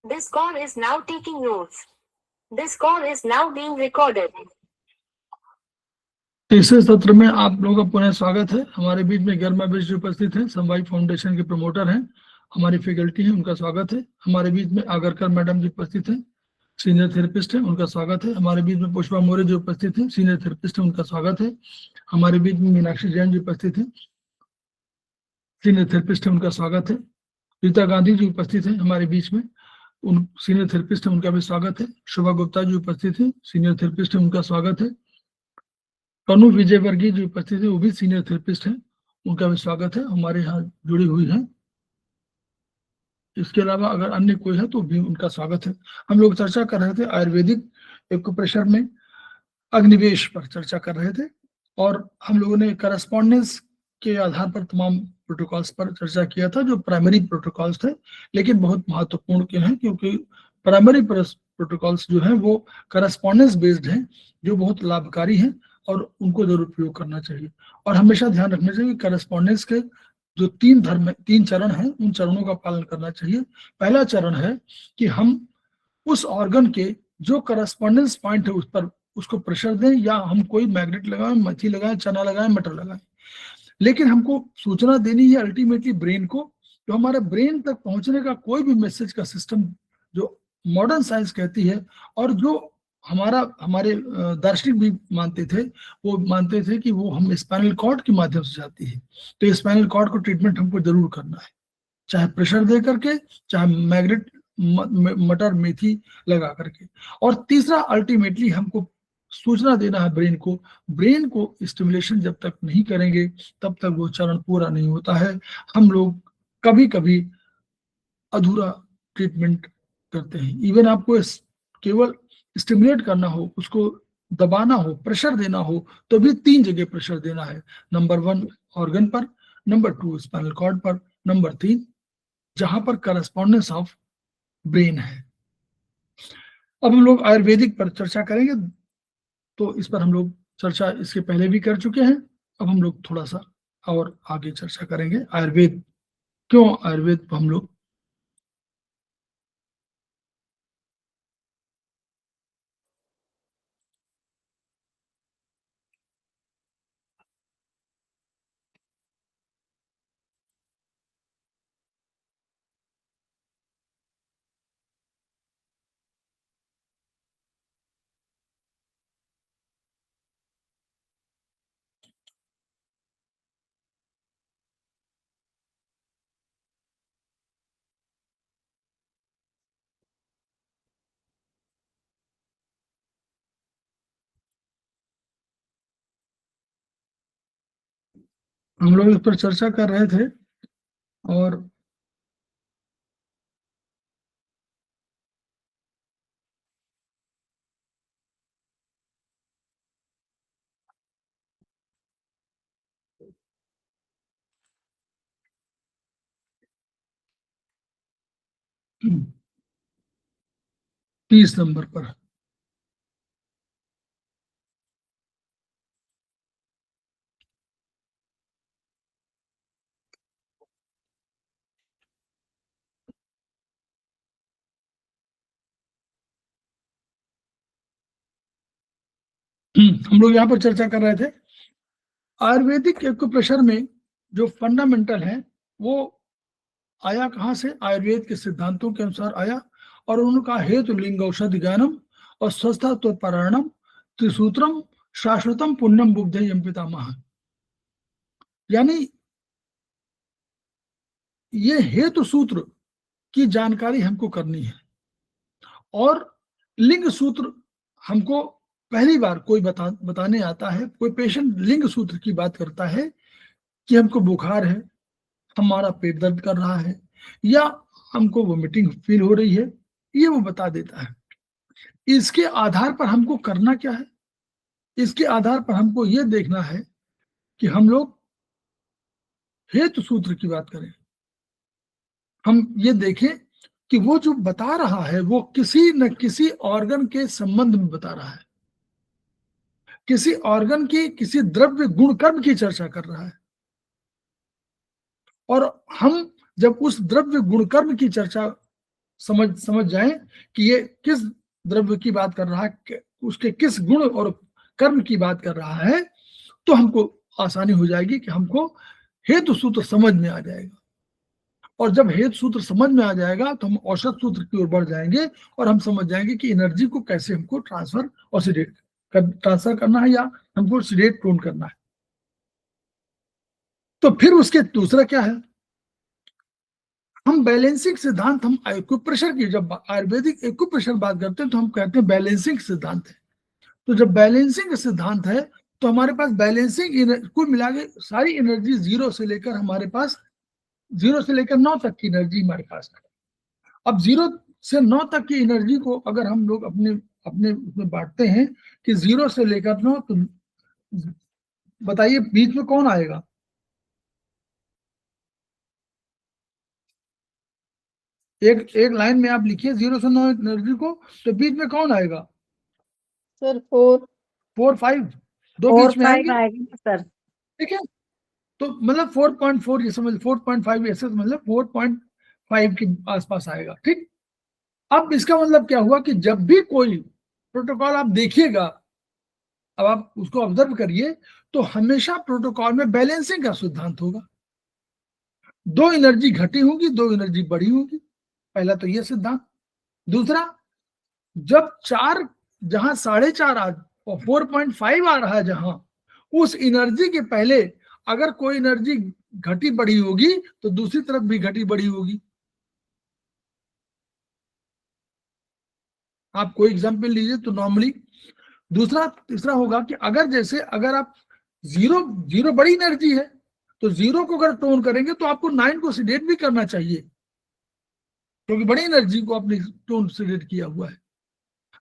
This call is now taking notes. This call is now being recorded. तीसरे सत्र में आप लोगों का पुनः स्वागत है। हमारे बीच में गर्मा बिश जो उपस्थित हैं, समवाय फाउंडेशन के प्रमोटर हैं, हमारी फैकल्टी है, उनका स्वागत है। हमारे बीच में आगरकर मैडम जी उपस्थित हैं, सीनियर थेरेपिस्ट है, उनका स्वागत है। हमारे बीच में पुष्पा मौर्य जो उपस्थित है, सीनियर थेरेपिस्ट है, उनका स्वागत है। हमारे बीच में मीनाक्षी जैन जी उपस्थित है, सीनियर थेरेपिस्ट है, उनका स्वागत है। रीता गांधी जी उपस्थित है हमारे बीच में, उन सीनियर थेरेपिस्ट है, उनका भी स्वागत है। शोभा गुप्ता जी उपस्थित है, सीनियर थेरेपिस्ट है, उनका स्वागत है। तनु विजय वर्गीय जो उपस्थित है, वो भी सीनियर थेरेपिस्ट हैं, उनका भी स्वागत है, हमारे यहाँ जुड़ी हुई है। इसके अलावा अगर अन्य कोई है तो भी उनका स्वागत है। हम लोग चर्चा कर रहे थे आयुर्वेदिक एक्यूप्रेशर में अग्निवेश पर चर्चा कर रहे थे, और हम लोगों ने करस्पॉन्डेंस के आधार पर तमाम प्रोटोकॉल्स पर चर्चा किया था, जो प्राइमरी प्रोटोकॉल्स थे, लेकिन बहुत महत्वपूर्ण के हैं, क्योंकि प्राइमरी प्रोटोकॉल्स जो है वो करस्पॉन्डेंस बेस्ड हैं, जो बहुत लाभकारी हैं और उनको जरूर प्रयोग करना चाहिए। और हमेशा ध्यान रखना चाहिए कि करस्पॉन्डेंस के जो तीन चरण हैं, उन चरणों का पालन करना चाहिए। पहला चरण है कि हम उस ऑर्गन के जो करस्पॉन्डेंस पॉइंट है उस पर उसको प्रेशर दें, या हम कोई मैग्नेट लगाएं, मेथी लगाएं, चना लगाएं, मटर लगाएं, लेकिन हमको सूचना देनी है अल्टीमेटली ब्रेन को। तो हमारे ब्रेन तक पहुंचने का कोई भी मैसेज का सिस्टम जो मॉडर्न साइंस कहती है, और जो हमारे दार्शनिक भी मानते थे, वो मानते थे कि वो हम स्पाइनल कॉर्ड के माध्यम से जाती है। तो स्पाइनल कॉर्ड को ट्रीटमेंट हमको जरूर करना है, चाहे प्रेशर दे करके, चाहे मैग्नेट मटर मेथी लगा करके। और तीसरा, अल्टीमेटली हमको सूचना देना है ब्रेन को। ब्रेन को स्टिमुलेशन जब तक नहीं करेंगे तब तक वो चरण पूरा नहीं होता है। हम लोग कभी कभी अधूरा ट्रीटमेंट करते हैं। इवन आपको केवल स्टिमुलेट करना हो, उसको दबाना हो, प्रेशर देना हो, तो भी 3 जगह प्रेशर देना है। नंबर 1 ऑर्गन पर, नंबर 2 स्पाइनल कॉर्ड पर, नंबर 3 जहां पर करस्पॉन्डेंस ऑफ ब्रेन है। अब हम लोग आयुर्वेदिक पर चर्चा करेंगे, तो इस पर हम लोग चर्चा इसके पहले भी कर चुके हैं। अब हम लोग थोड़ा सा और आगे चर्चा करेंगे आयुर्वेद, क्यों आयुर्वेद हम लोग इस पर चर्चा कर रहे थे। और हम्म, 30 नंबर पर हम लोग यहाँ पर चर्चा कर रहे थे आयुर्वेदिक एक्यूप्रेशर में जो फंडामेंटल है वो आया कहाँ से, आयुर्वेद के सिद्धांतों के अनुसार आया। और उनका हेतु लिंग औषधि ज्ञानम और स्वस्था तो पारायणम त्रिसूत्रम शाश्वतम पुण्यम बुद्धयम पितामह। यानी ये हेतु सूत्र की जानकारी हमको करनी है। और लिंग सूत्र हमको पहली बार कोई बताने आता है, कोई पेशेंट लिंग सूत्र की बात करता है कि हमको बुखार है, हमारा पेट दर्द कर रहा है, या हमको वोमिटिंग फील हो रही है, ये वो बता देता है। इसके आधार पर हमको करना क्या है, इसके आधार पर हमको ये देखना है कि हम लोग हेतु सूत्र की बात करें। हम ये देखें कि वो जो बता रहा है वो किसी न किसी ऑर्गन के संबंध में बता रहा है, किसी ऑर्गन की किसी द्रव्य गुण कर्म की चर्चा कर रहा है। और हम जब उस द्रव्य गुणकर्म की चर्चा समझ जाएं कि ये किस द्रव्य की बात कर रहा है, उसके किस गुण और कर्म की बात कर रहा है, तो हमको आसानी हो जाएगी कि हमको हेतु सूत्र समझ में आ जाएगा। और जब हेतु सूत्र समझ में आ जाएगा तो हम औसत सूत्र की ओर बढ़ जाएंगे और हम समझ जाएंगे कि एनर्जी को कैसे हमको ट्रांसफर ऑसिलेट ट्रांसफर करना है या हमको ऑसिलेट टोन करना है। तो फिर उसके दूसरा क्या है, हम बैलेंसिंग सिद्धांत, हम एक्यूप्रेशर की, जब आयुर्वेदिक एक्यूप्रेशर बात करते हैं तो हम कहते हैं बैलेंसिंग सिद्धांत है। तो जब बैलेंसिंग सिद्धांत है तो हमारे पास बैलेंसिंग कुल मिला के सारी एनर्जी 0 से लेकर हमारे पास 0 से लेकर 9 तक की एनर्जी हमारे पास है। अब 0 से 9 तक की एनर्जी को अगर हम लोग अपने अपने उसमें बांटते हैं कि 0 से लेकर 9, तो बताइए बीच में कौन आएगा? एक लाइन में आप लिखिए 0 से 9 एनर्जी को, तो बीच में कौन आएगा? सर 4 5 दो बीच में आएंगे, सर। ठीक है। तो मतलब 4.4 ये समझ, 4.5 ऐसे मतलब 4.5 के आसपास आएगा, ठीक। अब इसका मतलब क्या हुआ कि जब भी कोई प्रोटोकॉल आप देखिएगा, अब आप उसको ऑब्जर्व करिए, तो हमेशा प्रोटोकॉल में बैलेंसिंग का सिद्धांत होगा। 2 एनर्जी घटी होगी, 2 एनर्जी बढ़ी होगी, पहला तो ये सिद्धांत। दूसरा, जब 4 जहां 4.5 और 4.5 आ रहा है, जहां उस एनर्जी के पहले अगर कोई एनर्जी घटी बढ़ी होगी तो दूसरी तरफ भी घटी बढ़ी होगी। आप कोई एग्जांपल लीजिए तो नॉर्मली दूसरा तीसरा होगा कि अगर जैसे अगर आप 0 बड़ी एनर्जी है तो 0 को अगर टोन करेंगे तो आपको 9 को सिडेट भी करना चाहिए, क्योंकि बड़ी एनर्जी को आपने टोन सिडेट किया हुआ है।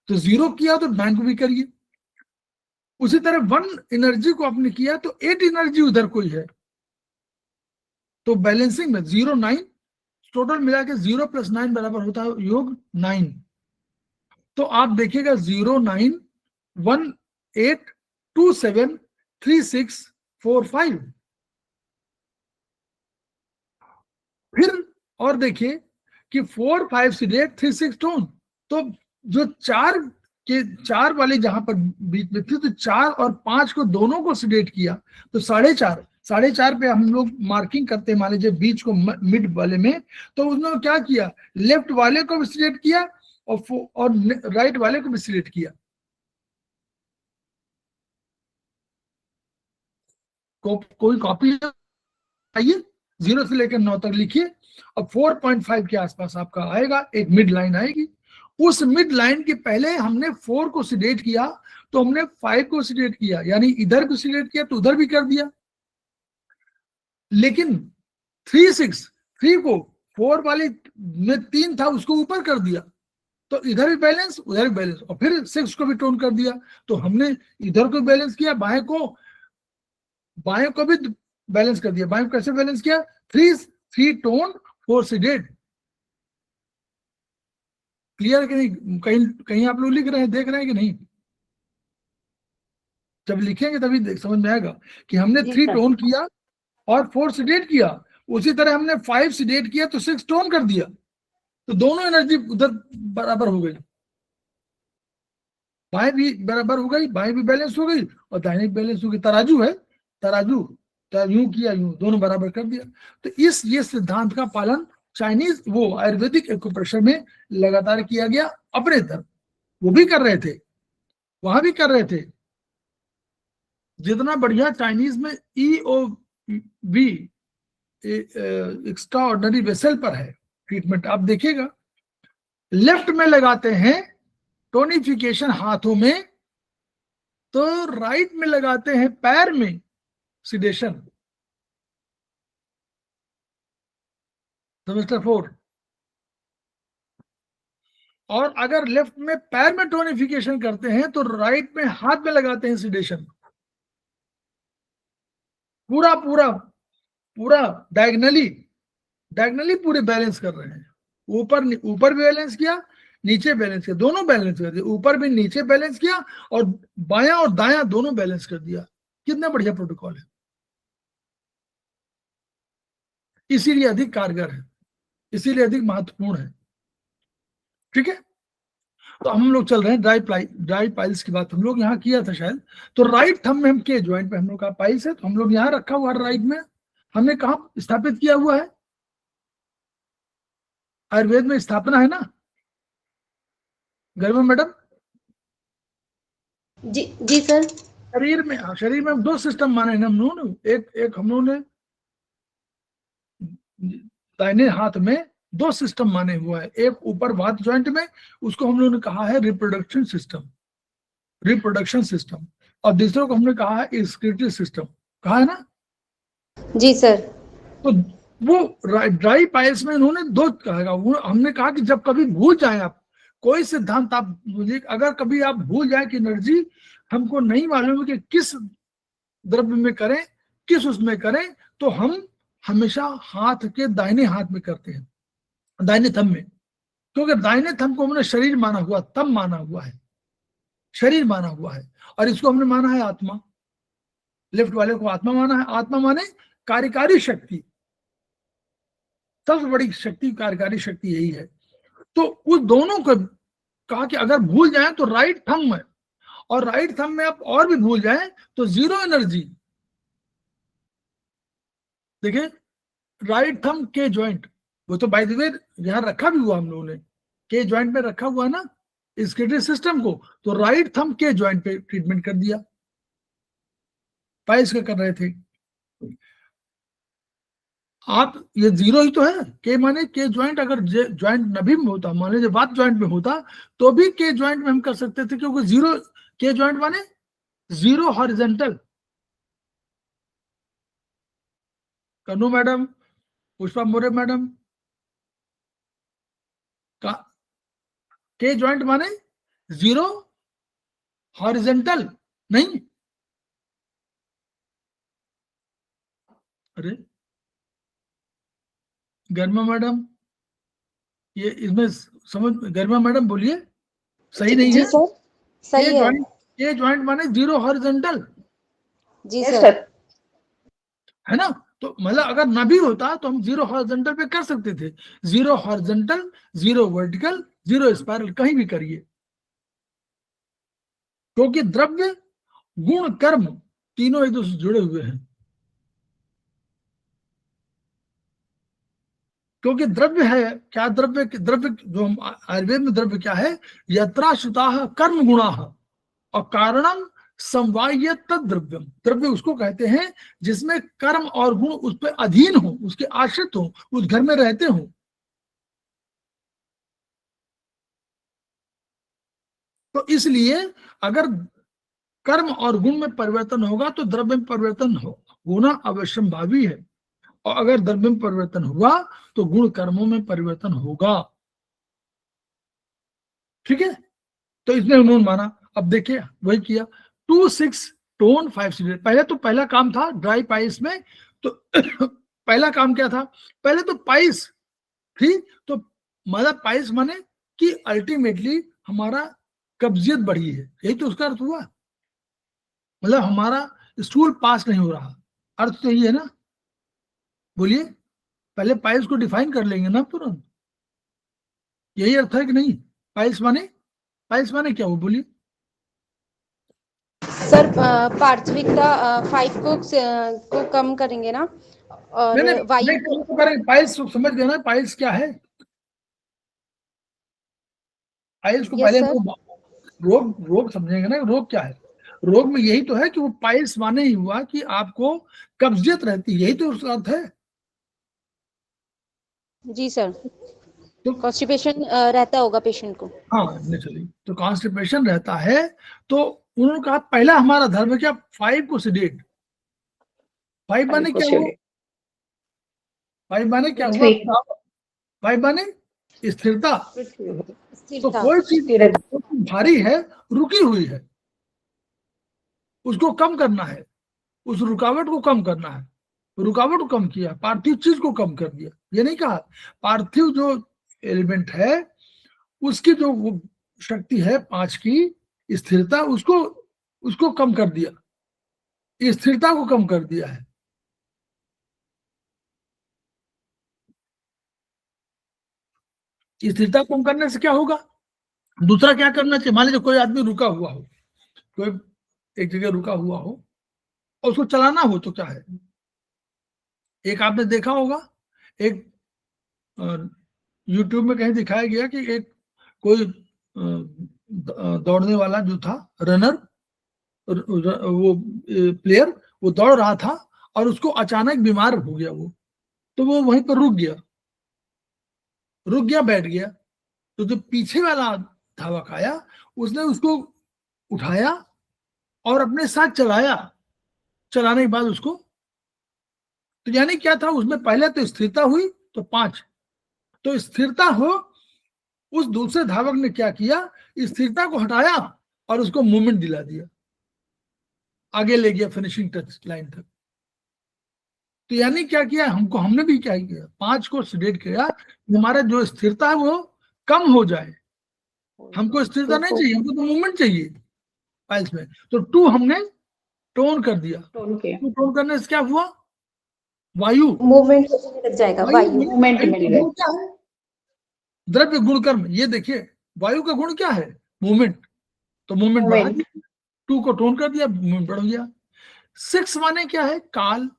तो 0 किया तो 9 को भी करिए। उसी तरह 1 एनर्जी को आपने किया तो 8 एनर्जी उधर कोई है, तो बैलेंसिंग में 0 9 टोटल मिला के 0 + 9 बराबर होता है योग 9। तो आप देखिएगा 0 9 1 8 2 7 3 6 4 5। फिर और देखिए कि 4 5 सिडेट 3 6 टोन। तो जो 4 वाली जहां पर बीच में थी, तो 4 और 5 को दोनों को सिडेट किया, तो 4.5 पे हम लोग मार्किंग करते हैं, मान लीजिए बीच को मिड वाले में, तो उसने क्या किया, लेफ्ट वाले को भी सिलेक्ट किया और राइट वाले को भी सिलेक्ट किया। कोई कॉपी आइए, 0 से लेकर 9 तक लिखिए। अब 4.5 के आसपास आपका आएगा, एक मिड लाइन आएगी। उस मिड लाइन के पहले हमने 4 को सिलेक्ट किया, तो हमने 5 को सिलेक्ट किया, यानी इधर को सिलेक्ट किया तो उधर भी कर दिया। लेकिन 3 6 3 को 4 वाले में 3 था उसको ऊपर कर दिया, तो इधर भी बैलेंस उधर भी बैलेंस, और फिर 6 को भी टोन कर दिया। तो हमने इधर को बैलेंस किया, बाएं को भी बैलेंस कर दिया। बाएं को कैसे बैलेंस किया, 3 टोन 4 सिडेट। क्लियर कि नहीं? कहीं कहीं आप लोग लिख रहे हैं, देख रहे हैं कि नहीं? जब लिखेंगे तभी समझ में आएगा कि हमने 3 टोन किया और 4 सिडेट किया। उसी तरह हमने 5 सिडेट किया तो 6 टोन कर दिया, तो दोनों एनर्जी उधर बराबर हो गई, बाएं भी बराबर हो गई, बाएं भी बैलेंस हो गई और दाहिने भी बैलेंस हो गई। तराजू है, तराजू यूं किया यूं, दोनों बराबर कर दिया। तो ये सिद्धांत का पालन चाइनीज वो आयुर्वेदिक एक्यूप्रेशर में लगातार किया गया। अपने तरफ वो भी कर रहे थे, वहां भी कर रहे थे। जितना बढ़िया चाइनीज में EOV एक्स्ट्रा ऑर्डिनरी वेसल पर है ट्रीटमेंट, आप देखिएगा लेफ्ट में लगाते हैं टोनिफिकेशन हाथों में, तो राइट में लगाते हैं पैर में सिडेशन। सेमेस्टर 4। और अगर लेफ्ट में पैर में टोनिफिकेशन करते हैं तो राइट में हाथ में लगाते हैं सिडेशन। पूरा पूरा पूरा डायगनली पूरे बैलेंस कर रहे हैं। ऊपर भी बैलेंस किया, नीचे बैलेंस किया, दोनों बैलेंस कर दिया। ऊपर भी नीचे बैलेंस किया और बायां और दायां दोनों बैलेंस कर दिया। कितना बढ़िया प्रोटोकॉल है, इसीलिए अधिक कारगर है, इसीलिए अधिक महत्वपूर्ण है। ठीक है, तो हम लोग चल रहे हैं ड्राई पाइल्स की बात हम लोग यहाँ किया था शायद। तो राइट थंब में हम के ज्वाइंट पे हम लोग का पाइल्स है, तो हम लोग यहाँ रखा हुआ राइट में हमने कहा स्थापित किया हुआ है, आयुर्वेद में स्थापना है ना गर्भ मैडम। जी जी सर। शरीर में 2 सिस्टम माने हैं हम लोगों ने, एक हम लोगों ने दाहिने हाथ में 2 सिस्टम माने हुआ है, एक ऊपर वात ज्वाइंट में, उसको हम लोगों ने कहा है रिप्रोडक्शन सिस्टम, और दूसरे को हमने कहा है एक्सक्रीटरी सिस्टम, कहा है ना। जी सर। तो वो ड्राई पाइल्स में इन्होंने 2 कहा, वो हमने कहा कि जब कभी भूल जाए आप कोई सिद्धांत, आप मुझे अगर कभी आप भूल जाए कि एनर्जी हमको नहीं मालूम है कि किस द्रव्य में करें, किस उसमें करें, तो हम हमेशा हाथ के दाहिने हाथ में करते हैं, दाहिने थंब में, क्योंकि दाहिने थंब को हमने शरीर माना हुआ, तब माना हुआ है, शरीर माना हुआ है, और इसको हमने माना है आत्मा, लेफ्ट वाले को आत्मा माना है। आत्मा माने कार्यकारी शक्ति, सबसे बड़ी शक्ति कार्यकारी शक्ति यही है। तो उस दोनों को कहा कि अगर भूल जाए तो राइट थंब में, और राइट थंब में आप और भी भूल जाए तो जीरो एनर्जी। देखिए राइट थंब के ज्वाइंट, वो तो बाय द वे यहां रखा भी हुआ हम लोगों ने, के ज्वाइंट में रखा हुआ ना स्केटरी सिस्टम को, तो राइट थंब के ज्वाइंट पे ट्रीटमेंट कर दिया, पाइल्स का कर रहे थे आप। ये जीरो ही तो है, के माने के ज्वाइंट, अगर ज्वाइंट नभी में होता, मान लीजिए वात ज्वाइंट में होता, तो भी के ज्वाइंट में हम कर सकते थे, क्योंकि जीरो, के ज्वाइंट माने जीरो हॉरिजेंटल। कन्नू मैडम, पुष्पा मोरे मैडम का के ज्वाइंट माने जीरो हॉरिजेंटल नहीं। अरे गर्मा मैडम, ये इसमें समझ, गर्मा मैडम बोलिए, सही नहीं जी है। सर, सही है। के ज्वाइंट माने जीरो हॉरिजेंटल, जी सर। है ना। तो मतलब अगर ना भी होता तो हम जीरो हॉरिजेंटल पे कर सकते थे, zero horizontal, zero vertical, zero spiral, कहीं भी करिए, क्योंकि द्रव्य गुण कर्म तीनों एक दूसरे से जुड़े हुए हैं। क्योंकि द्रव्य है क्या, द्रव्य जो हम आयुर्वेद में द्रव्य क्या है, यत्राश्रुता कर्म गुणा और कारणम समवाय द्रव्यम। द्रव्य उसको कहते हैं जिसमें कर्म और गुण उस पर अधीन हो, उसके आश्रित हो, उस घर में रहते हो। तो इसलिए अगर कर्म और गुण में परिवर्तन होगा तो द्रव्य में परिवर्तन होना अवश्यंभावी है, और अगर द्रव्य में परिवर्तन हुआ तो गुण कर्मों में परिवर्तन होगा। ठीक है, तो इसने उन्होंने माना। अब देखिए वही किया, 2-6 टोन 5 पहले तो पहला काम था ड्राई पाइस में, तो पहला काम क्या था, पहले तो पाइस थी, तो मतलब पाइस माने कि अल्टीमेटली हमारा कब्जियत बढ़ी है, यही तो उसका अर्थ हुआ, मतलब हमारा स्टूल पास नहीं हो रहा, अर्थ तो यही है ना। बोलिए, पहले पाइल्स को डिफाइन कर लेंगे ना तुरंत, यही अर्थ है कि नहीं। पाइल्स माने क्या हो, बोलिए। सर पार्थिविकता 5 को कम करेंगे ना, और नहीं वायु नहीं तो करें, पाइल्स समझ गए ना, पाइल्स क्या है। पाइल्स को यस पहले सर। तो रोग रोग समझेंगे ना, रोग क्या है। रोग में यही तो है कि वो पाइल्स माने ही हुआ कि आपको कब्जियत रहती है, यही तो उसका अर्थ है। जी सर, तो कॉन्स्टिपेशन रहता होगा पेशेंट को। हाँ नेचुरली तो कॉन्स्टिपेशन रहता है। तो उन्होंने कहा पहला हमारा धर्म है क्या, 5 को सिडेट। 5 माने क्या हुआ, 5 माने क्या हुआ, 5 माने स्थिरता। तो स्थिरता। कोई चीज भारी है, रुकी हुई है, उसको कम करना है, उस रुकावट को कम करना है, रुकावट को कम किया, पार्थिव चीज को कम कर दिया। ये नहीं कहा पार्थिव जो एलिमेंट है उसकी जो वो शक्ति है 5 की स्थिरता, उसको उसको कम कर दिया, स्थिरता को कम कर दिया है। स्थिरता कम करने से क्या होगा? दूसरा क्या करना चाहिए? मान लीजिए कोई आदमी रुका हुआ हो, कोई एक जगह रुका हुआ हो और उसको चलाना हो तो क्या है? एक आपने देखा होगा, एक यूट्यूब में कहीं दिखाया गया कि एक कोई दौड़ने वाला जो था, रनर, वो प्लेयर, वो दौड़ रहा था और उसको अचानक बीमार हो गया वो, तो वो वहीं पर रुक गया, बैठ गया। तो जो पीछे वाला धावक आया, उसने उसको उठाया और अपने साथ चलाया, चलाने के बाद उसको, तो यानी क्या था उसमें? पहले तो स्थिरता हुई तो 5, तो स्थिरता हो, उस दूसरे धावक ने क्या किया? स्थिरता को हटाया और उसको मूवमेंट दिला दिया, आगे ले गया फिनिशिंग टच लाइन तक। तो यानी क्या किया हमने भी क्या किया? 5 को सेडेट किया, हमारा जो स्थिरता है वो कम हो जाए। हमको स्थिरता नहीं चाहिए, हमको तो मूवमेंट चाहिए पाइल्स में। तो 2 हमने टोन कर दिया। टोन करने से क्या हुआ? वायु मूवमेंट लग जाएगा, वायु मूवमेंट क्या है? द्रव्य गुणकर्म। ये देखिए, वायु का गुण क्या है? मूवमेंट। तो मूवमेंट बढ़ा दिया, 2 को टोन कर दिया, मूवमेंट बढ़ गया। 6 माने क्या है? काल।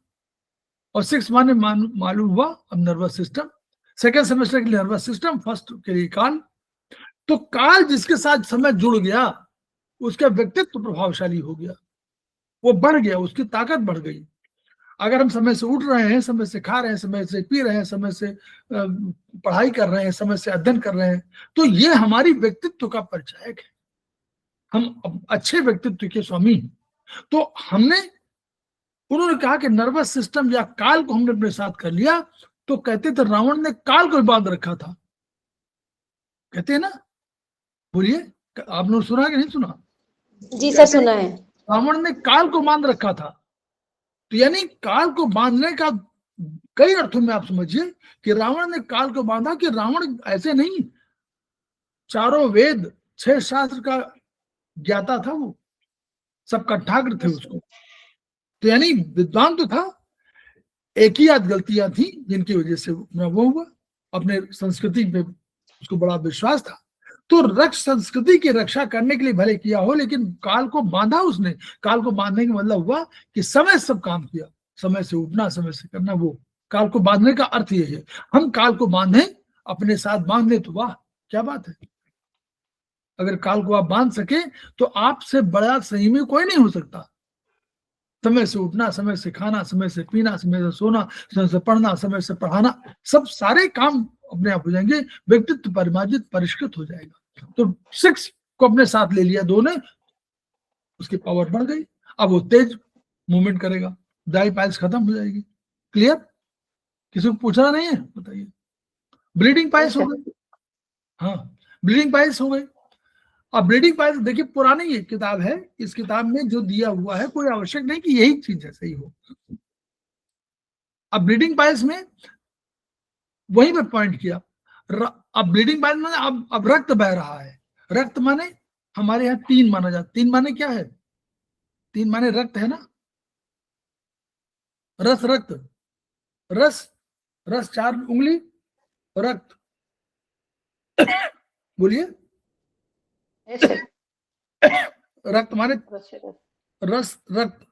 और 6 माने मालूम हुआ अब नर्वस सिस्टम। सेकेंड सेमेस्टर के लिए नर्वस सिस्टम, फर्स्ट के लिए काल। तो काल जिसके साथ समय जुड़ गया, उसका व्यक्तित्व प्रभावशाली हो गया, वो बढ़ गया, उसकी ताकत बढ़ गई। अगर हम समय से उठ रहे हैं, समय से खा रहे हैं, समय से पी रहे हैं, समय से पढ़ाई कर रहे हैं, समय से अध्ययन कर रहे हैं, तो ये हमारी व्यक्तित्व का परिचायक है। हम अच्छे व्यक्तित्व के स्वामी हैं। तो उन्होंने कहा कि नर्वस सिस्टम या काल को हमने अपने साथ कर लिया। तो कहते थे रावण ने काल को बांध रखा था, कहते हैं ना, बोलिए, आपने सुना कि नहीं सुना? जी सर, सुना है। रावण ने काल को बांध रखा था। तो यानी काल को बांधने का कई अर्थों में आप समझिए कि रावण ने काल को बांधा, कि रावण ऐसे नहीं, चारों वेद 6 शास्त्र का ज्ञाता था, वो सब कट्ठाग्र थे उसको। तो यानी विद्वान तो था, एक ही आध गलतियां थी जिनकी वजह से वो हुआ। अपने संस्कृति पे उसको बड़ा विश्वास था, तो रक्ष संस्कृति की रक्षा करने के लिए भले किया हो, लेकिन काल को बांधा उसने। काल को बांधने का मतलब हुआ कि समय सब काम किया, समय से उठना, समय से करना, वो काल को बांधने का अर्थ यही है। हम काल को बांधे, अपने साथ बांध ले, तो वाह क्या बात है। अगर काल को आप बांध सके तो आपसे बड़ा संयमी कोई नहीं हो सकता। समय से उठना, समय से खाना, समय से पीना, समय से सोना, समय से पढ़ना, समय से पढ़ाना, सब सारे काम अपने आप हो जाएंगे, व्यक्तित्व परिमार्जित परिष्कृत हो जाएगा। तो 6 को अपने साथ ले लिया 2 ने, उसकी पावर बढ़ गई, अब वो तेज मूवमेंट करेगा, ड्राई पाइल्स खत्म हो जाएगी। क्लियर? किसी को पूछना नहीं है? बताइए। ब्लीडिंग पाइल्स हो गई। हाँ, ब्लीडिंग पाइल्स हो गई। अब ब्लीडिंग पाइल्स देखिए, पुरानी ये किताब है, इस किताब में जो दिया हुआ है कोई आवश्यक नहीं कि यही चीज है सही हो। अब ब्लीडिंग पाइल्स में वहीं पे पॉइंट किया। अब ब्लीडिंग पाइल्स माने अब रक्त बह रहा है। रक्त माने हमारे यहाँ 3 माना जाता। 3 माने क्या है? 3 माने रक्त है ना, रस, रक्त, रस, रस 4 उंगली, रक्त। बोलिए। रक्त माने रस, रक्त।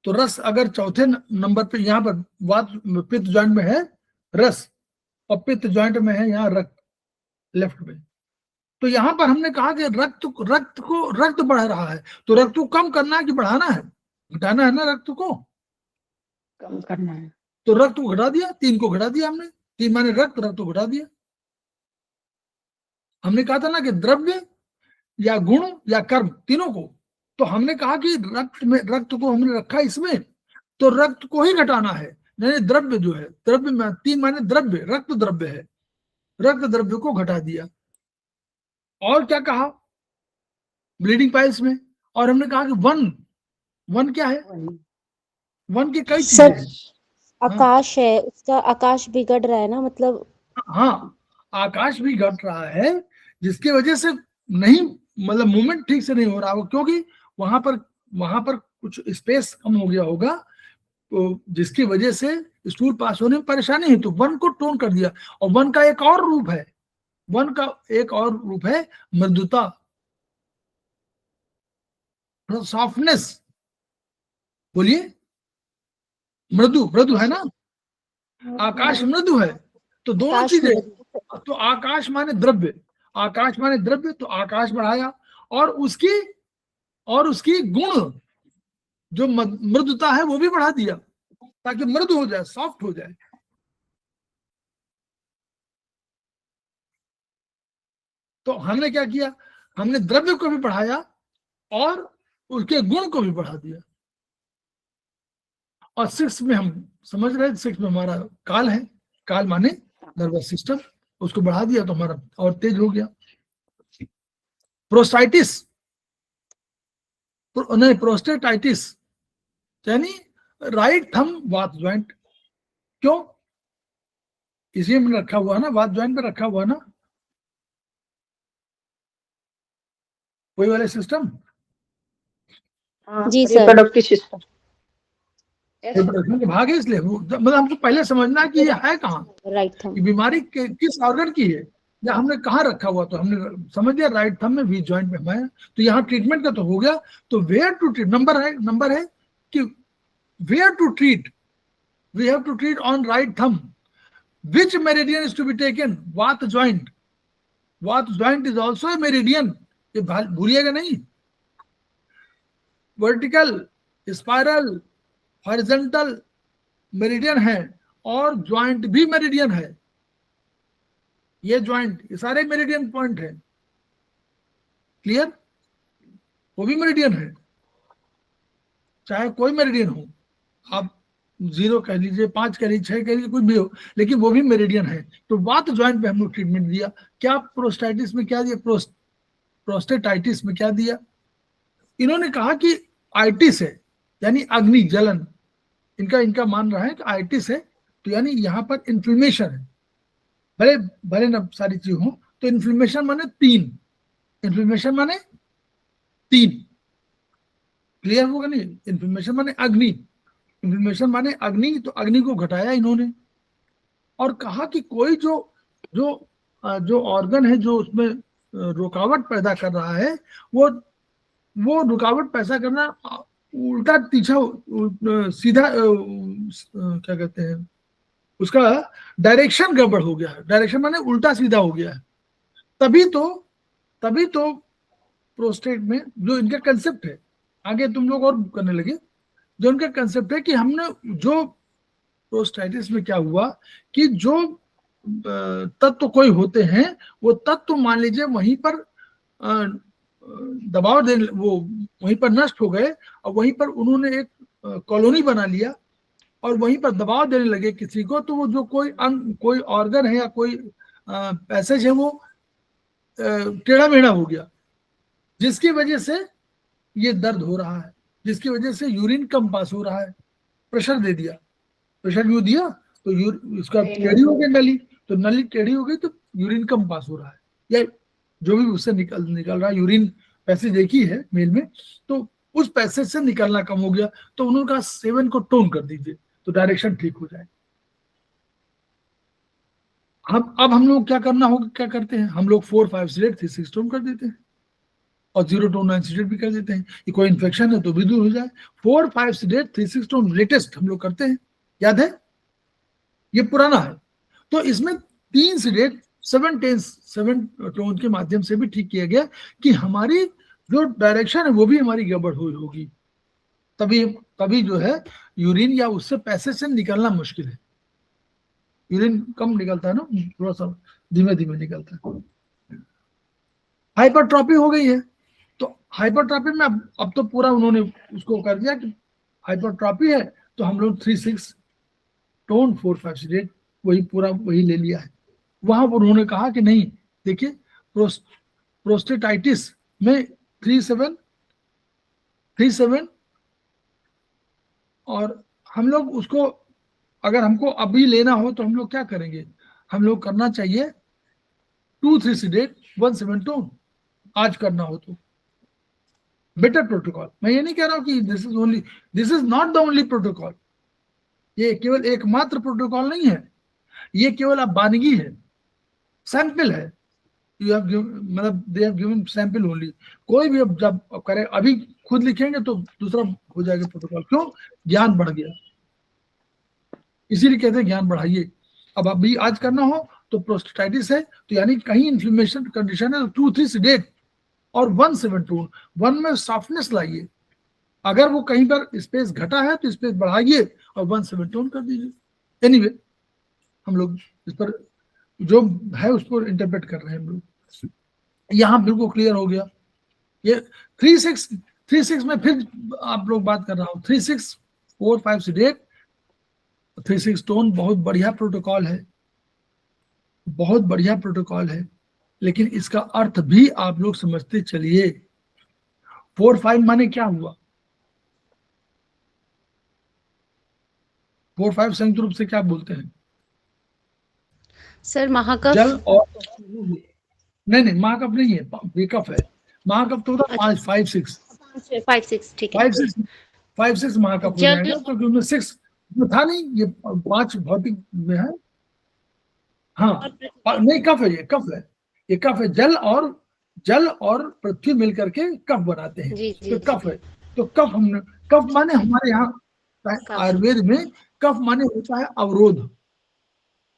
तो रस अगर चौथे नंबर पे यहाँ पर वात पित्त जॉइंट में है रस, और पित्त जॉइंट में है यहाँ रक्त, लेफ्ट में। तो यहाँ पर हमने कहा कि रक्त बढ़ रहा है, तो रक्त को कम करना है कि बढ़ाना है? घटाना है ना, रक्त को कम करना है। तो रक्त को घटा दिया, 3 को घटा दिया हमने। 3 माने रक्त को घटा दिया। हमने कहा था ना कि द्रव्य या गुण या कर्म, तीनों को। तो हमने कहा कि रक्त को हमने रखा इसमें, तो रक्त को ही घटाना है, नहीं द्रव्य जो है, द्रव्य में 3 माने द्रव्य, रक्त द्रव्य है, रक्त द्रव्य को घटा दिया। और क्या कहा ब्लीडिंग पाइल्स में? और हमने कहा कि वन क्या है? वन की कई चीजें हैं। आकाश है, उसका आकाश बिगड़ रहा है ना, मतलब हाँ, आकाश भी घट रहा है, जिसकी वजह से नहीं, मतलब मूवमेंट ठीक से नहीं हो रहा हो, क्योंकि वहां पर कुछ स्पेस कम हो गया होगा, तो जिसकी वजह से स्टूल पास होने में परेशानी है। तो वन को टोन कर दिया। और वन का एक और रूप है, वन का एक और रूप है मृदुता, सॉफ्टनेस। बोलिए, मृदु, मृदु है ना, आकाश मृदु है। तो दोनों आकाश चीजें, मृदु। तो आकाश माने द्रव्य, आकाश माने द्रव्य, तो आकाश बढ़ाया, और उसकी गुण जो मृदुता है वो भी बढ़ा दिया, ताकि मृदु हो जाए, सॉफ्ट हो जाए। तो हमने क्या किया, हमने द्रव्य को भी बढ़ाया और उसके गुण को भी बढ़ा दिया। और 6 में हम समझ रहे, 6 में हमारा काल है, काल माने नर्वस सिस्टम, उसको बढ़ा दिया तो हमारा और तेज हो गया। प्रोस्टाइटिस, नहीं प्रोस्टेटाइटिस, यानी राइट थंब वात ज्वाइंट। क्यों, इसी में रखा हुआ है ना, वात ज्वाइंट में रखा हुआ है ना, वही वाले सिस्टम। जी सर। Reproductive system. रिप्रोडक्शन के भाग है, इसलिए मतलब हमको पहले समझना कि ये है कहाँ, राइट थंब। कि बीमारी किस ऑर्गन की है, या हमने कहाँ रखा हुआ। तो हमने समझ लिया राइट थंब में, वी जॉइंट में है, तो यहाँ ट्रीटमेंट का तो हो गया। तो वेयर टू ट्रीट, नंबर है कि where to treat, we have to treat on right thumb. Which meridian is to be taken? Vat joint. Vat joint is also a meridian. ये भूलिएगा नहीं। वर्टिकल, स्पाइरल, हॉरिजॉन्टल मेरिडियन है, और joint भी meridian है। ये ज्वाइंट, ये सारे मेरिडियन पॉइंट है। क्लियर, वो भी मेरिडियन है, चाहे कोई मेरिडियन हो, आप 0 कह लीजिए, 5 कह लीजिए, 6 कह लीजिए, कुछ भी हो, लेकिन वो भी मेरिडियन है। तो वात ज्वाइंट पे हम लोग ट्रीटमेंट दिया। क्या प्रोस्टाइटिस में क्या दिया, प्रोस्टेटाइटिस में क्या दिया, इन्होंने कहा कि आइटिस है, यानी अग्नि जलन, इनका मान रहा है कि आइटिस है, तो यानी यहाँ पर इन्फ्लेमेशन है। भले भले न सारी चीज हो, तो इन्फ्लेमेशन माने 3, इन्फ्लेमेशन माने 3, क्लियर होगा नहीं। इन्फ्लेमेशन माने अग्नि, इन्फ्लेमेशन माने अग्नि, तो अग्नि को घटाया इन्होंने, और कहा कि कोई जो ऑर्गन है जो उसमें रुकावट पैदा कर रहा है, वो रुकावट पैदा करना उल्टा तीछा, सीधा, क्या कहते हैं उसका, डायरेक्शन गड़बड़ हो गया है। डायरेक्शन माने उल्टा सीधा हो गया है। तभी तो प्रोस्टेट में जो इनका कंसेप्ट है, आगे तुम लोग और करने लगे, जो उनका कंसेप्ट है कि हमने जो प्रोस्टाइटिस में क्या हुआ कि जो तत्व कोई होते हैं, वो तत्व मान लीजिए वहीं पर दबाव दे, वो वहीं पर नष्ट हो गए, और वहीं पर उन्होंने एक कॉलोनी बना लिया, और वहीं पर दबाव देने लगे किसी को, तो वो जो कोई अंग, कोई ऑर्गन है या कोई पैसेज है, वो टेढ़ा मेढ़ा हो गया, जिसकी वजह से ये दर्द हो रहा है, जिसकी वजह से यूरिन कम पास हो रहा है। प्रेशर दे दिया, प्रेशर क्यों दिया, तो उसका टेढ़ी हो गई नली, तो नली टेढ़ी हो गई तो यूरिन कम पास हो रहा है, या जो भी उससे निकल रहा है, यूरिन पैसेज एक ही है मेल में, तो उस पैसेज से निकलना कम हो गया। तो उन्होंने कहा 7 को टोन कर दीजिए, तो डायरेक्शन ठीक हो जाए। अब हम लोग क्या करना होगा, क्या करते हैं हम लोग, 4, 5 से 3, 6 टोन कर देते हैं, और 0 टोन एंसीडेंट भी कर देते हैं कि कोई इन्फेक्शन है तो भी दूर हो जाए। 4, 5 से 3, 6 टोन लेटेस्ट हम लोग करते हैं, याद है, ये पुराना है। तो इसमें 3 से 7 टोन के माध्यम से भी ठीक किया गया कि हमारी जो डायरेक्शन है वो भी हमारी गड़बड़ हुई होगी, तभी जो है यूरिन या उससे पैसेज से निकलना मुश्किल है। यूरिन कम निकलता है ना, थोड़ा सा धीमे धीमे निकलता है। हाइपरट्रॉफी हो गई है, तो हाइपरट्रॉफी में अब तो पूरा उन्होंने उसको कर दिया कि हाइपरट्रॉफी है, तो हम लोग 3, 6 टोन, 4, 5 से 8 वही पूरा वही ले लिया है। वहां पर उन्होंने कहा कि नहीं, देखिए प्रोस्टेटाइटिस में 3, 7 और हम लोग उसको, अगर हमको अभी लेना हो तो हम लोग क्या करेंगे, हम लोग करना चाहिए 2, 3 से 1, 7 टोन, आज करना हो तो बेटर प्रोटोकॉल। मैं ये नहीं कह रहा हूं कि this is not the only protocol, ये केवल एकमात्र प्रोटोकॉल नहीं है, ये केवल अब वानगी है, सैंपल है, यू हैव मतलब they have given sample only. कोई भी अब जब करे अभी खुद लिखेंगे तो दूसरा हो जाएगा प्रोटोकॉल। क्यों? ज्ञान बढ़ गया, इसीलिए कहते हैं ज्ञान बढ़ाइए। अब अभी आज करना हो तो प्रोस्टेटाइटिस है तो यानी कहीं इन्फ्लेमेशन कंडीशन है तो 2-3 सेडेट और 1-7 टोन, 1 में सॉफ्टनेस लाइए। अगर वो कहीं पर स्पेस घटा है तो स्पेस बढ़ाइए और 1-7 टोन कर दीजिए। एनीवे हम लोग इस पर जो है उस पर इंटरप्रेट कर रहे हैं हम लोग। यहाँ बिल्कुल क्लियर हो गया। ये 3-6 में फिर आप लोग बात कर रहा हूँ। 3-6 4-5 सेडेट, 3-6 टोन बहुत बढ़िया प्रोटोकॉल है, बहुत बढ़िया प्रोटोकॉल है, लेकिन इसका अर्थ भी आप लोग समझते चलिए। 4-5 माने क्या हुआ? 4-5 संयुक्त रूप से क्या बोलते हैं? सर महाकफ। जल और नहीं महाकफ नहीं है, बेकफ है। महाकफ तो होता 5-6 5-6 ठीक है। 5-6 महाकफ हो जाएगा क्योंकि उनमें 6 था नहीं, ये 5 भौतिक में है। हाँ नहीं कफ है, ये कफ है, ये कफ है। जल और पृथ्वी मिलकर के कफ बनाते हैं, तो कफ है। तो कफ हमने कफ माने हमारे यहाँ आयुर्वेद में कफ माने होता है अवरोध।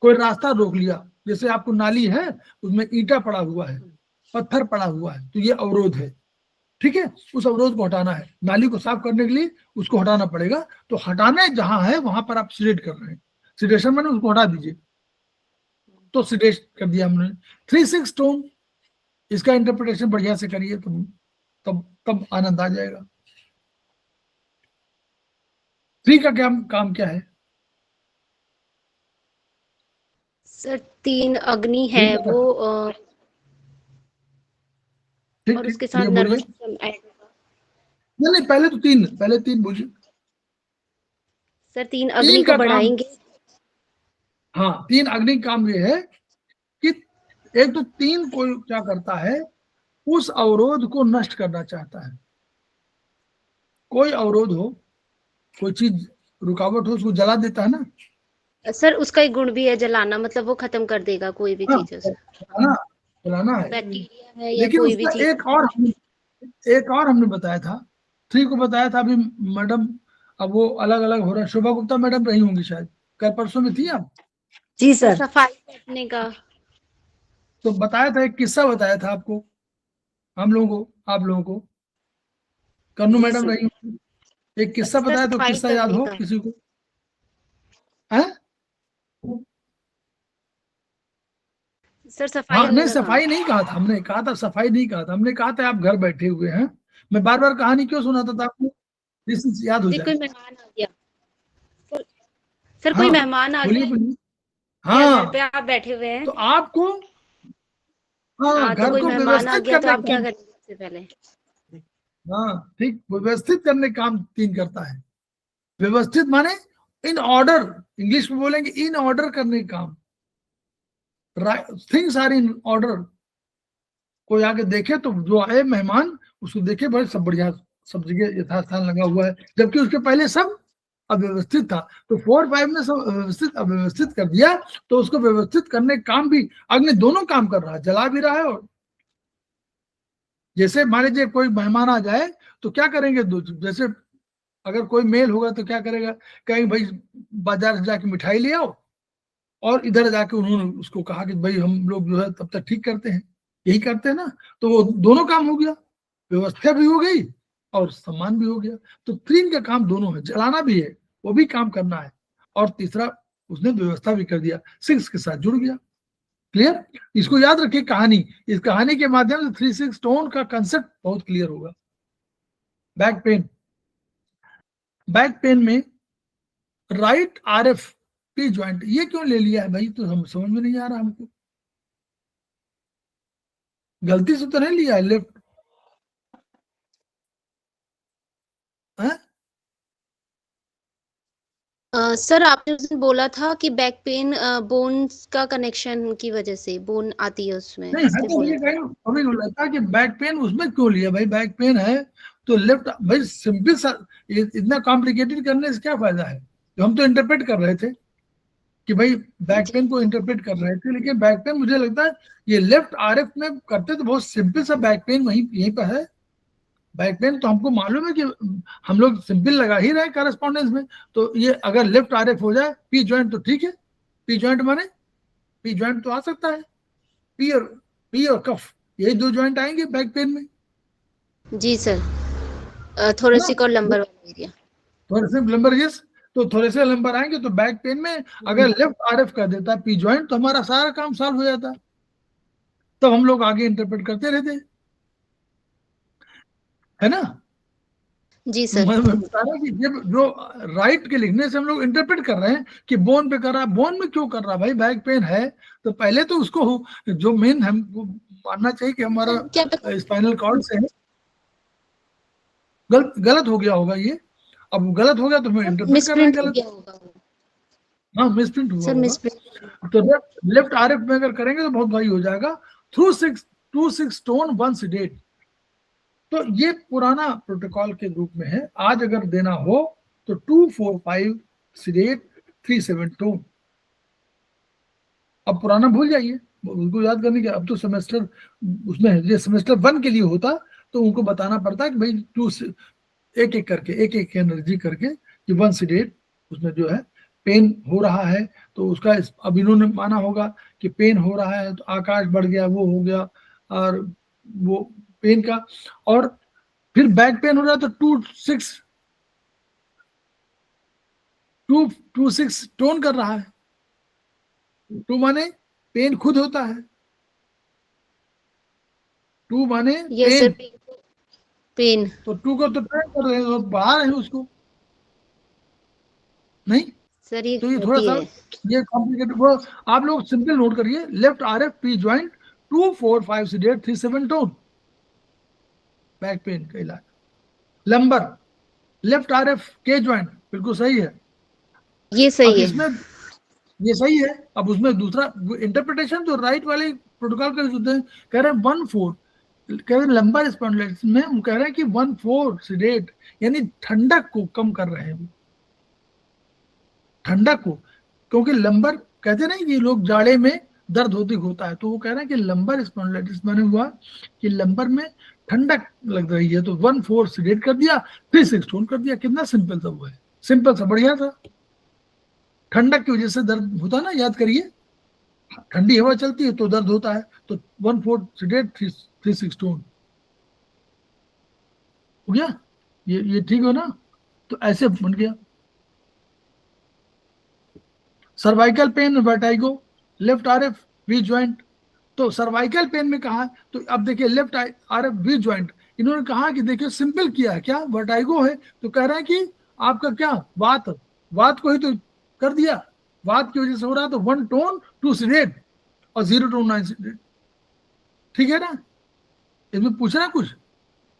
कोई रास्ता रोक लिया, जैसे आपको नाली है उसमें ईंटा पड़ा हुआ है, पत्थर पड़ा हुआ है, तो ये अवरोध है। ठीक है, उस अवरोध को हटाना है, नाली को साफ करने के लिए उसको हटाना पड़ेगा। तो हटाने जहां है वहां पर आप सिडेट कर रहे हैं, सिडेशन मैंने उसको हटा दीजिए, तो सिडेट कर दिया हमने। 3-6 टोन, इसका इंटरप्रिटेशन बढ़िया से करिए तो तब आनंद आ जाएगा। 3 का काम क्या है सर? 3 अग्नि है वो और उसके साथ नर्वस नहीं पहले 3 बोलिए सर। 3 अग्नि को बढ़ाएंगे। हाँ 3 अग्नि काम ये है कि एक तो 3 को क्या करता है, उस अवरोध को नष्ट करना चाहता है। कोई अवरोध हो, कोई चीज रुकावट हो, उसको जला देता है ना सर। उसका एक गुण भी है जलाना, मतलब वो खत्म कर देगा कोई भी चीज। जलाना है, बैक्टीरिया है या लेकिन कोई भी चीज। एक और हमने बताया था, 3 को बताया था अभी मैडम। अब वो अलग अलग हो रहा है। शोभा गुप्ता मैडम रही होंगी शायद, कल परसों में थी आप? जी सर। सफाई करने का तो बताया था, एक किस्सा बताया था आपको, हम लोगों को, आप लोगों को। कन्नू मैडम रही होंगी, एक किस्सा बताया, तो किस्सा याद हो किसी को? है सर सफाई। हाँ नहीं सफाई नहीं कहा था हमने, कहा था सफाई नहीं कहा था हमने, कहा था आप घर बैठे हुए हैं। मैं बार बार कहानी क्यों सुनाता था आपको, जिससे याद हो जाए। कोई मेहमान आ गया सर, कोई मेहमान आ गया, हाँ घर पे आप बैठे हुए हैं तो आपको घर को व्यवस्थित करने, तो आप क्या करेंगे सबसे पहले? हाँ ठीक, व्यवस्थित करने काम 3 करता है। व्यवस्थित माने इन ऑर्डर, इंग्लिश में बोलेंगे इन ऑर्डर करने काम। Things are in order. कोई आके देखे तो जो आए मेहमान उसको देखे भाई सब बढ़िया, सब जगह यथास्थान लगा हुआ है, जबकि उसके पहले सब अव्यवस्थित था। तो 4-5 में सब व्यवस्थित अव्यवस्थित कर दिया, तो उसको व्यवस्थित करने काम भी अग्नि दोनों काम कर रहा है, जला भी रहा है। और जैसे मान लीजिए कोई मेहमान आ जाए तो क्या करेंगे, जैसे अगर कोई मेल होगा तो क्या करेगा, कहीं भाई बाजार से जाके मिठाई ले आओ, और इधर जाके उन्होंने उसको कहा कि भाई हम लोग जो है तब तक ठीक करते हैं, यही करते हैं ना। तो वो दोनों काम हो गया, व्यवस्था भी हो गई और सम्मान भी हो गया। तो 3 का काम दोनों है, जलाना भी है, वो भी काम करना है, और तीसरा उसने व्यवस्था भी कर दिया, 6 के साथ जुड़ गया। क्लियर? इसको याद रखिए, कहानी, इस कहानी के माध्यम से 3-6 टोन का कंसेप्ट बहुत क्लियर होगा। बैक पेन में राइट RF टी ज्वाइंट, ये क्यों ले लिया है भाई, तो हम समझ में नहीं आ रहा हमको। गलती से तो नहीं लिया है लेफ्ट? सर आपने उस दिन बोला था कि बैक पेन बोन्स का कनेक्शन की वजह से बोन आती है उसमें। नहीं है तो ये हमें लगता है कि बैक पेन उसमें क्यों लिया भाई, बैक पेन है तो लेफ्ट भाई, सिंपल सा, इतना कॉम्प्लिकेटेड करने से क्या फायदा है, जो हम तो इंटरप्रेट कर रहे थे। कि भाई बैक पेन को इंटरप्रेट कर रहे थे, लेकिन बैक पेन मुझे लगता है ये लेफ्ट आरएफ में करते तो बहुत सिंपल सा बैक पेन वहीं यहीं पर है। बैक पेन तो हमको मालूम है कि हम लोग सिंपल लगा ही रहे करस्पॉन्डेंस में, तो ये अगर लेफ्ट आरएफ हो जाए पी जॉइंट तो ठीक है। पी जॉइंट माने पी जॉइंट तो आ सकता है, पी और कफ यही दो जॉइंट आएंगे बैक पेन में। जी सर, थोरेसिक और लंबर वाला एरिया। Thoracic lumbar, yes. तो थोरेसिक लंबर आएंगे तो बैक पेन में अगर लेफ्ट आरएफ कर देता है पी जॉइंट तो हमारा सारा काम सॉल्व हो जाता है। तब हम लोग आगे इंटरप्रेट करते रहते, है ना। जी सर। मैं बता रहा कि जब जो राइट के लिखने से हम लोग इंटरप्रेट कर रहे हैं कि बोन पे कर रहा है, बोन में क्यों कर रहा है भाई, बैक पेन है तो पहले तो उसको जो मेन हमको मानना चाहिए कि हमारा क्या पता स्पाइनल कॉर्ड से है। गलत हो गया होगा ये, अब गलत हो गया तो मैं इंटरप्रेट कर रहे हैं मिसप्रिंट हो गलत। गया होगा वो। हाँ मिसप्रिंट हुआ सर होगा। मिसप्रिंट। तो लेफ्ट आरएफ में अगर करेंगे तो बहुत भारी हो जाएगा। थ्रू 6 स्टोन 1 सीडेट, तो ये पुराना प्रोटोकॉल के ग्रुप में है। आज अगर देना हो तो 2 4 5 सीडेट 3 7 टोन। अब पुराना भूल जाइए, उनको याद करने के अब तो सेमेस्टर उसमें ये सेमेस्टर 1 के लिए होता तो उनको बताना पड़ता है कि भाई 2 एक एक करके एक एक एनर्जी करके कि 1 सीडेट उसमें जो है पेन हो रहा है तो उसका अब इन्होंने माना होगा कि पेन हो रहा है तो आकाश बढ़ गया, वो हो गया, और वो पेन का। और फिर बैक पेन हो रहा है तो 2 6 टोन कर रहा है। 2 माने पेन खुद होता है, 2 माने यस सर, पेन, पेन। तो 2 को तो ट्रेन कर रहे हैं, तो बढ़ा रहे हैं उसको, नहीं। सर ये तो ये थोड़ा गलती सा है। ये कॉम्प्लिकेटेड, वो आप लोग सिंपल नोट करिए, left RF P joint 2 4 5 seeded 3 7 tone, back pain का इलाज। लंबर लेफ्ट आरएफ के ज्वाइंट, बिल्कुल सही है। ये अब सही है। इसमें ये सही है, अब उसमें दूसरा इंटरप्रिटेशन जो राइट वाले प्रोटोकॉल का होते हैं, कह रहे हैं 1 4, कह रहे हैं लंबर स्पॉन्डिलाइटिस में हम कह रहे हैं कि 1 4 सीडेट, यानी ठंडक को कम कर रहे हैं, ठंडक को। क्योंकि लंबर कहते नहीं कि लोग जाड़े में दर्द होता है, तो वो कह रहे हैं कि लंबर स्पॉन्डिलाइटिस माने हुआ कि लंबर में ठंडक लग रही है, तो 1 4 सीडेट कर दिया, 3 6 टोन कर दिया। कितना सिंपल सा वो है, सिंपल सा बढ़िया सा। ठंडक की वजह से दर्द होता है ना, याद करिए, ठंडी हवा चलती है तो दर्द होता है, तो 1 4 सीडेट 3 6 टोन हो गया। ये ठीक हो ना, तो ऐसे बन गया। Cervical pain vertigo, left RF V joint. तो सर्वाइकल पेन में कहा, तो अब देखिए लेफ्ट आरएफ वी ज्वाइंट, इन्होंने कहा कि देखिए सिंपल किया है, क्या वर्टाइगो है तो कह रहे हैं कि आपका क्या वात को ही तो कर दिया, वात की वजह से हो रहा है, तो 1 टोन 2 सीडेट और 0 टोन 9 सीडेट, ठीक है ना। इसमें पूछना कुछ,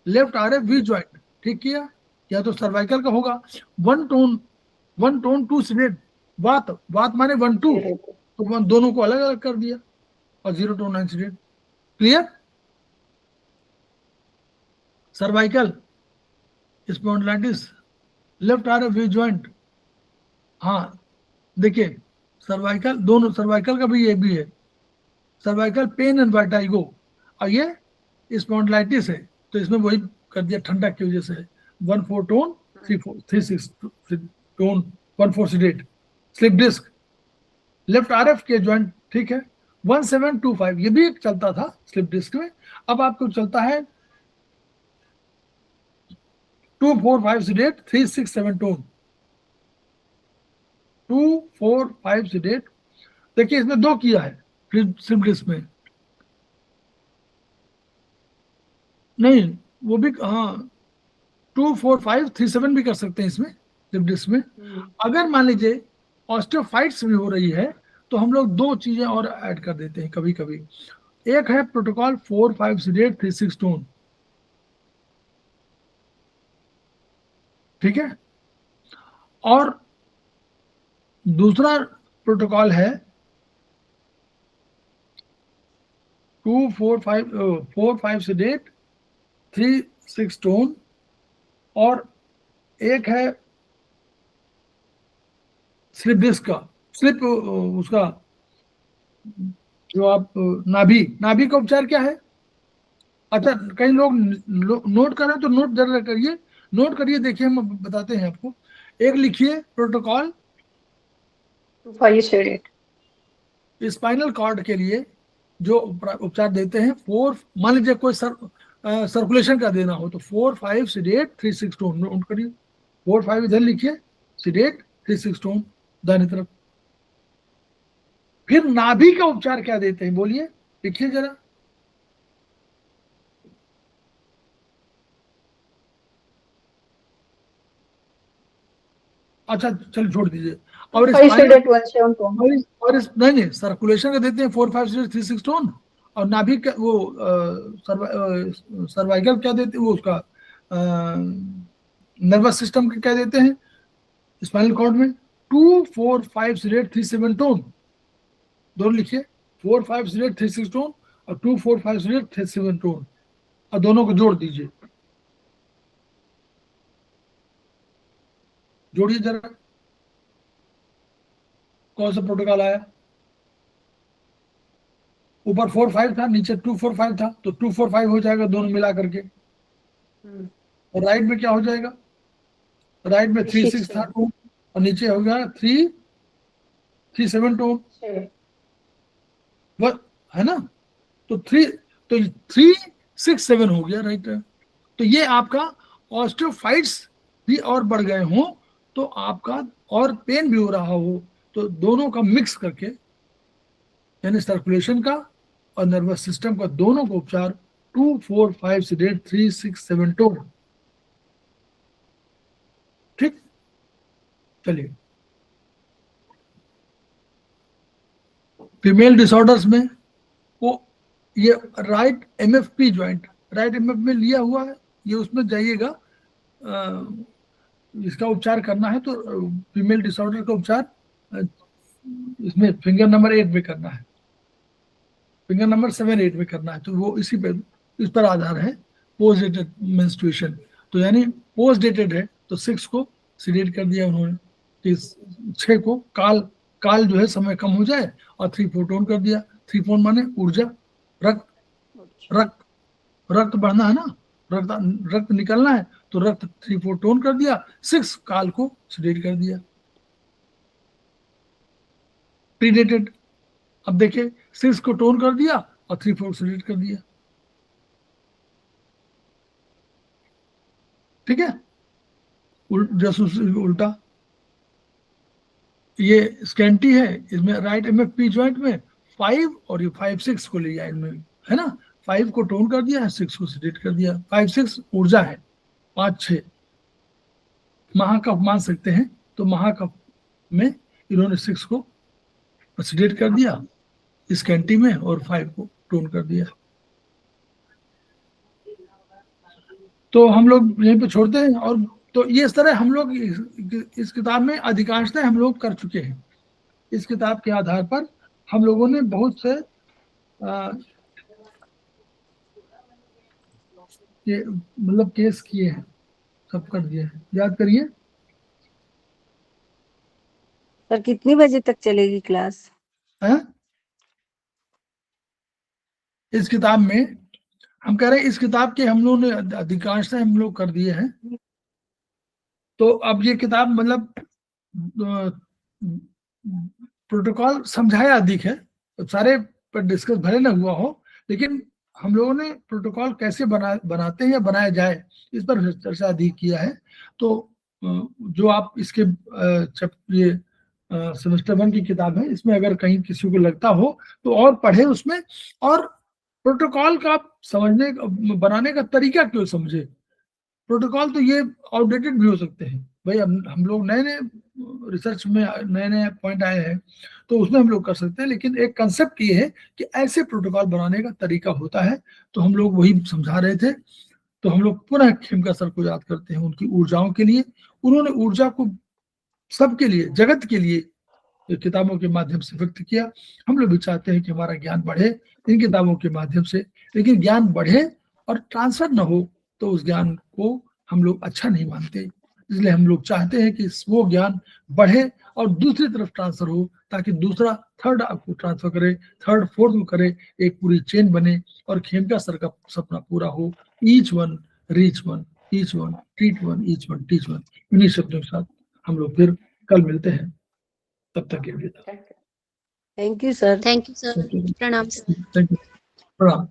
लेफ्ट आरएफ वी ज्वाइंट ठीक किया, या तो सर्वाइकल का होगा 1 टोन 2 सीडेट, वात माने 1 2, तो दोनों को अलग अलग कर दिया और 0 tone 9 sedate. Clear. Cervical spondylitis left RF V joint, हाँ देखिए सर्वाइकल, दोनों सर्वाइकल का भी ये भी है, सर्वाइकल पेन एंड वर्टाइगो, और ये स्पॉन्डिलाइटिस है, तो इसमें वही कर दिया ठंडक की वजह से। 1 4 tone 3 6 tone 1 4 sedate. Slip disc left RF के ज्वाइंट ठीक है। 1 7 2 5 ये भी एक चलता था स्लिप डिस्क में, अब आपको चलता है 2 4 5 सीडेट 3 6 7 टोन, 2 4 5 सीडेट। देखिए इसमें 2 किया है स्लिप डिस्क में, नहीं वो भी हाँ 2 4 5 3 7 भी कर सकते हैं इसमें स्लिप डिस्क में। अगर मान लीजिए ऑस्टियोफाइट्स भी हो रही है तो हम लोग 2 चीजें और ऐड कर देते हैं कभी कभी। एक है प्रोटोकॉल 4 5 सीडेट 3 6 टोन, ठीक है। और दूसरा प्रोटोकॉल है 2 4 5 सीडेट 3 6 टोन, और एक है स्लिप डिस्क का स्लिप उसका जो आप नाभि का उपचार क्या है? अच्छा, कई लोग नोट कर रहे हैं तो नोट जरा करिए, नोट करिए, देखिए हम बताते हैं आपको। एक लिखिए प्रोटोकॉल 25 sedate. स्पाइनल कॉर्ड के लिए जो उपचार देते हैं। 4, मान लीजिए कोई सर्कुलेशन का देना हो तो 4, 5 सीडेट 3, 6 टोन नोट करिए। 4, 5 इधर लिखिए, सीडेट 3, 6 टोन दाहिनी तरफ। फिर नाभि का उपचार क्या देते हैं बोलिए, लिखिए जरा। अच्छा चलो छोड़ दीजिए। और 25 स्पाइनल sedate 17 tone. और नहीं सर्कुलेशन का देते हैं 4, 5 सीडेट 3, 6 टोन। और नाभि का वो सर्वाइकल क्या देते हैं, वो उसका नर्वस सिस्टम के क्या देते हैं स्पाइनल कॉर्ड में 2, 4, 5 सीडेट 3, 7 टोन। दोनों लिखिए, 4, 5 सीडेट 3, 6 टोन और 2, 4, 5 सीडेट 3, 7 टोन, और दोनों को जोड़ दीजिए। जोड़िए जरा, कौन सा प्रोटोकॉल आया? ऊपर 4, 5 था, नीचे 2, 4, 5 था, तो 2, 4, 5 हो जाएगा दोनों मिला करके। और राइट में क्या हो जाएगा? राइट में 3, 6 था टोन, और नीचे हो गया 3, 7 टोन, है ना? तो 3, 6, 7 हो गया राइट। तो ये आपका ऑस्टियोफाइट्स भी और बढ़ गए हों तो आपका और पेन भी हो रहा हो, तो दोनों का मिक्स करके, यानी सर्कुलेशन का और नर्वस सिस्टम का दोनों का उपचार 2, 4, 5 सीडेट 3, 6, 7 टोन। ठीक, चलिए। फीमेल डिसऑर्डर्स में वो ये right MFP joint, right MF में लिया हुआ है, ये उसमें जाइएगा। इसका उपचार करना है तो फीमेल डिसऑर्डर का उपचार इसमें फिंगर नंबर 8 में करना है, फिंगर नंबर 7, 8 में करना है। तो वो इस पर आधार है पोस्ट डेटेड मेंस्ट्रुएशन। तो यानी पोस्ट डेटेड है तो 6 को सीडेट कर दिया उन्होंने कि 6 को काल जो है समय कम हो जाए, और 3, 4 टोन कर दिया। 3, 4 माने ऊर्जा, रक्त बढ़ना है ना, रक्त निकलना है, तो रक्त 3, 4 टोन कर दिया। 6 काल को सीडेट कर दिया। प्रीडेटेड, अब देखिए 6 को टोन कर दिया और 3, 4 सीडेट कर दिया। ठीक है, उल्टा ये स्कैंटी है, इसमें राइट एमएफपी ज्वाइंट में 5 और ये 5, 6 को लिया इनमें, है ना। 5 को टोन कर दिया है, 6 को सीडेट कर दिया। 5, 6 ऊर्जा है, 5, 6 महाकफ मान सकते हैं, तो महाकफ में इन्होंने 6 को सीडेट कर दिया स्कैंटी में, और 5 को टोन कर दिया। तो हम लोग यहीं पे छोड़ते हैं। और तो ये इस तरह हम लोग इस किताब में अधिकांशतः हम लोग कर चुके हैं। इस किताब के आधार पर हम लोगों ने बहुत से मतलब केस किए हैं, सब कर दिए हैं। याद करिए सर कितनी बजे तक चलेगी क्लास? है? इस किताब में हम कह रहे हैं, इस किताब के हम लोगों ने अधिकांशतः हम लोग कर दिए हैं। तो अब ये किताब मतलब प्रोटोकॉल समझाया अधिक है, तो सारे पर डिस्कस भले न हुआ हो, लेकिन हम लोगों ने प्रोटोकॉल कैसे बनाते हैं या बनाया जाए इस पर चर्चा अधिक किया है। तो जो आप इसके ये सेमेस्टर 1 की किताब है, इसमें अगर कहीं किसी को लगता हो तो और पढ़े उसमें, और प्रोटोकॉल का समझने बनाने का तरीका क्यों समझे। प्रोटोकॉल तो ये आउटडेटेड भी हो सकते हैं भाई, हम लोग नए रिसर्च में नए पॉइंट आए हैं तो उसमें हम लोग कर सकते हैं, लेकिन एक कंसेप्ट ये है कि ऐसे प्रोटोकॉल बनाने का तरीका होता है। तो हम लोग वही समझा रहे थे। तो हम लोग पुनः खेमका सर को याद करते हैं उनकी ऊर्जाओं के लिए। उन्होंने ऊर्जा को सबके लिए, जगत के लिए किताबों के माध्यम से व्यक्त किया। हम लोग भी चाहते हैं कि हमारा ज्ञान बढ़े इन किताबों के माध्यम से, लेकिन ज्ञान बढ़े और ट्रांसफर न हो तो उस ज्ञान को हम लोग अच्छा नहीं मानते। इसलिए हम लोग चाहते हैं कि वो ज्ञान बढ़े और दूसरी तरफ ट्रांसफर हो, ताकि दूसरा थर्ड आपको ट्रांसफर करे, थर्ड फोर्थ को करे, एक पूरी चेन बने और खेमका सर का सपना पूरा हो। Each one reach one, each one treat one, each one teach one. इन्हीं शब्दों के साथ हम लोग फिर कल मिलते हैं, तब तक के लिए thank you sir. Thank you sir, प्रणाम सर। थैंक यू, प्रणाम।